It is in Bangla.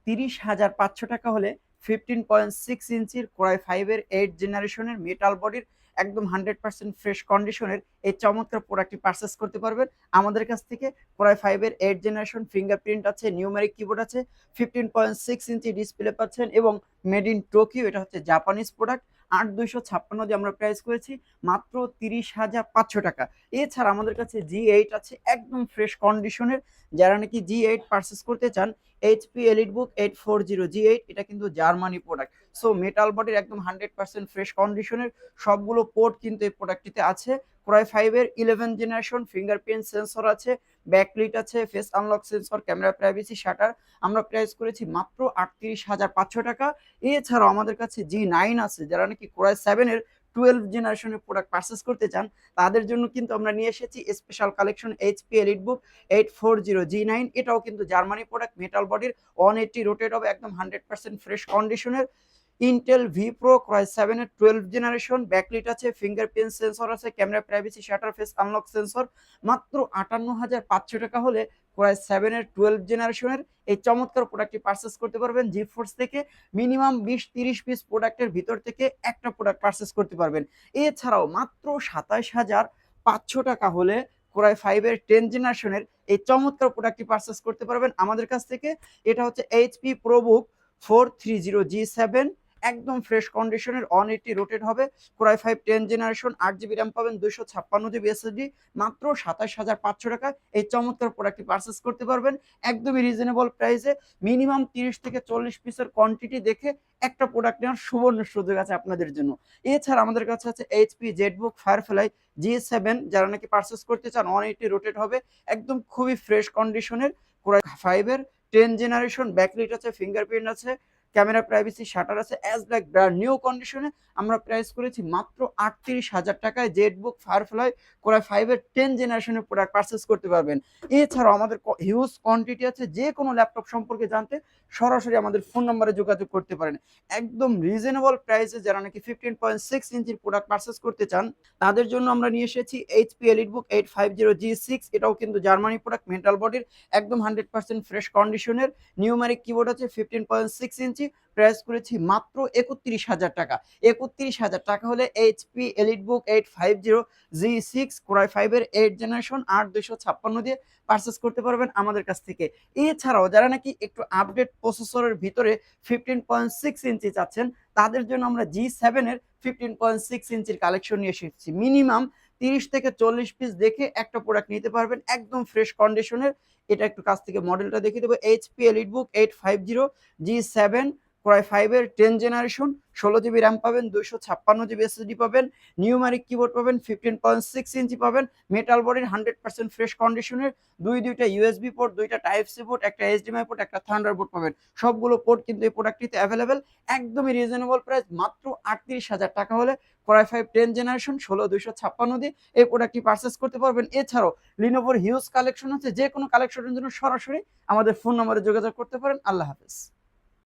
30,500 টাকা হলে 15.6 ইঞ্চির কোরাই 5 এর 8 জেনারেশনের মেটাল বডির একদম 100% ফ্রেশ কন্ডিশনের এই চমৎকার প্রোডাক্টটি পারচেস করতে পারবেন আমাদের কাছ থেকে। কোরাই 5 এর 8 জেনারেশন, ফিঙ্গারপ্রিন্ট আছে, নিউমেরিক কিবোর্ড আছে, 15.6 ইঞ্চি ডিসপ্লে পাচ্ছেন এবং মেড ইন টোকিও, এটা হচ্ছে জাপানিজ প্রোডাক্ট। 8256 দিয়ে আমরা প্রাইস করেছি মাত্র 30,500 টাকা। এছাড়া আমাদের কাছে G8 আছে একদম ফ্রেশ কন্ডিশনের। যারা নাকি G8 পারচেস করতে চান, HP EliteBook 840 G8, এটা কিন্তু জার্মানি প্রোডাক্ট। সো মেটাল বডির একদম 100% ফ্রেশ কন্ডিশনের সবগুলো পোর্ট কিন্তু এই প্রোডাক্টটিতে আছে। কোরাই 5 এর 11 জেনারেশন, ফিঙ্গারপ্রিন্ট সেন্সর আছে, ব্যাকলিট আছে, face unlock sensor, camera privacy shutter. আমরা প্রাইস করেছি মাত্র 38,500 টাকা। এছাড়াও আমাদের কাছে G9 আছে। যারা নাকি কোরাই 7 এর 12 জেনারেশনের প্রোডাক্ট পারচেস করতে চান তাদের জন্য কিন্তু আমরা নিয়ে এসেছি special collection HP EliteBook 840 G9। এটাও কিন্তু জার্মানি প্রোডাক্ট, মেটাল বডির, 180 রোটেট হবে, একদম 100% ফ্রেশ কন্ডিশনের। ইন্টেল ভি প্রো কোরাই 7 এর 12 জেনারেশন, ব্যাকলিট আছে, ফিঙ্গারপ্রিন্ট সেন্সর আছে, camera privacy shutter, face unlock sensor. মাত্র 58,500 টাকা হলে কোরাই 7 এর 12 জেনারেশনের এই চমৎকার প্রোডাক্টটি পারচেস করতে পারবেন জিফোর্স থেকে। মিনিমাম 20-30 পিস প্রোডাক্টের ভিতর থেকে একটা প্রোডাক্ট পারচেস করতে পারবেন। এছাড়াও মাত্র 27,500 টাকা হলে কোরাই 5 এর 10 জেনারেশনের এই চমৎকার প্রোডাক্টটি পারচেস করতে পারবেন আমাদের কাছ থেকে। এটা হচ্ছে HP ProBook 430 G7, একদম ফ্রেশ কন্ডিশনের, 180 রোটেট হবে। কোরাই 5 10 জেনারেশন, 8GB র্যাম পাবেন, 256GB SSD। মাত্র 27,500 টাকা এই চমৎকার প্রোডাক্টটি পারচেস করতে পারবেন একদমই রিজনেবল প্রাইসে। মিনিমাম 30 থেকে 40 পিসের কোয়ান্টিটি দেখে একটা প্রোডাক্ট নেওয়ার সুবর্ণ সুযোগ আছে আপনাদের জন্য। এছাড়া আমাদের কাছে আছে HP ZBook Firefly G7। যারা নাকি পারচেস করতে চান, 180 রোটেট হবে, একদম খুবই ফ্রেশ কন্ডিশনের। কোরাই 5 এর 10 জেনারেশন, ব্যাকলিট আছে, ফিঙ্গারপ্রিন্ট আছে, ক্যামেরা প্রাইভেসি শাটার আছে, অ্যাজ ব্ল্যাক ব্র্যান্ড নিউ কন্ডিশনে। আমরা প্রাইস করেছি মাত্র 38,000 টাকায় জেটবুক ফায়ারফ্লাই কোরাই 5 এর 10 জেনারেশনের প্রোডাক্ট পারচেস করতে পারবেন। এছাড়াও আমাদের হিউজ কোয়ান্টিটি আছে। যে কোনো ল্যাপটপ সম্পর্কে জানতে সরাসরি আমাদের ফোন নম্বরে যোগাযোগ করতে পারেন একদম রিজনেবল প্রাইসে। যারা নাকি 15.6 ইঞ্চির প্রোডাক্ট পারচেস করতে চান তাদের জন্য আমরা নিয়ে এসেছি HP EliteBook 850 G6। এটাও কিন্তু জার্মানি প্রোডাক্ট, মেটাল বডির, একদম 100% ফ্রেশ কন্ডিশনের। নিউমেরিক কিবোর্ড আছে, 15.6 ইঞ্চি। প্রাইস করেছি মাত্র 31,000 টাকা। 31,000 টাকা হলে HP EliteBook 850 G6 কোরাই 5 এর 8 জেনারেশন 8256 দিয়ে পারচেস করতে পারবেন আমাদের কাছ থেকে। এছাড়াও যারা নাকি একটু আপডেট প্রসেসরের ভিতরে 15.6 ইঞ্চি চাচ্ছেন তাদের জন্য আমরা G7 এর 15.6 ইঞ্চির কালেকশন নিয়ে এসেছি। মিনিমাম 30 থেকে 40 পিস দেখে একটা প্রোডাক্ট নিতে পারবেন একদম ফ্রেশ কন্ডিশনের। এটা একটু কাছ থেকে মডেলটা দেখিয়ে দেবো। HP EliteBook 850 G7 কোরাই 5 এর 10 জেনারেশন, 16GB র্যাম পাবেন, 256GB SSD পাবেন, নিউমেরিক কিবোর্ড পাবেন, 15.6 ইঞ্চি পাবেন, মেটাল বডির, 100% ফ্রেশ কন্ডিশনের। দুইটা USB পোর্ট, দুইটা টাইপ সি পোর্ট, একটা HDMI পোর্ট, একটা থান্ডারবোল্ট পাবেন। সবগুলো পোর্ট কিন্তু এই প্রোডাক্টটিতে অ্যাভেলেবেল। একদমই রিজনেবল প্রাইস, মাত্র 38,000 টাকা হলে কোরাই 5 10 জেনারেশন 16256 দিয়ে এই প্রোডাক্টটি পারচেস করতে পারবেন। এছাড়াও লিনোভোর হিউজ কালেকশন আছে। যে কোনো কালেকশনের জন্য সরাসরি আমাদের ফোন নম্বরে যোগাযোগ করতে পারেন। আল্লাহ হাফেজ।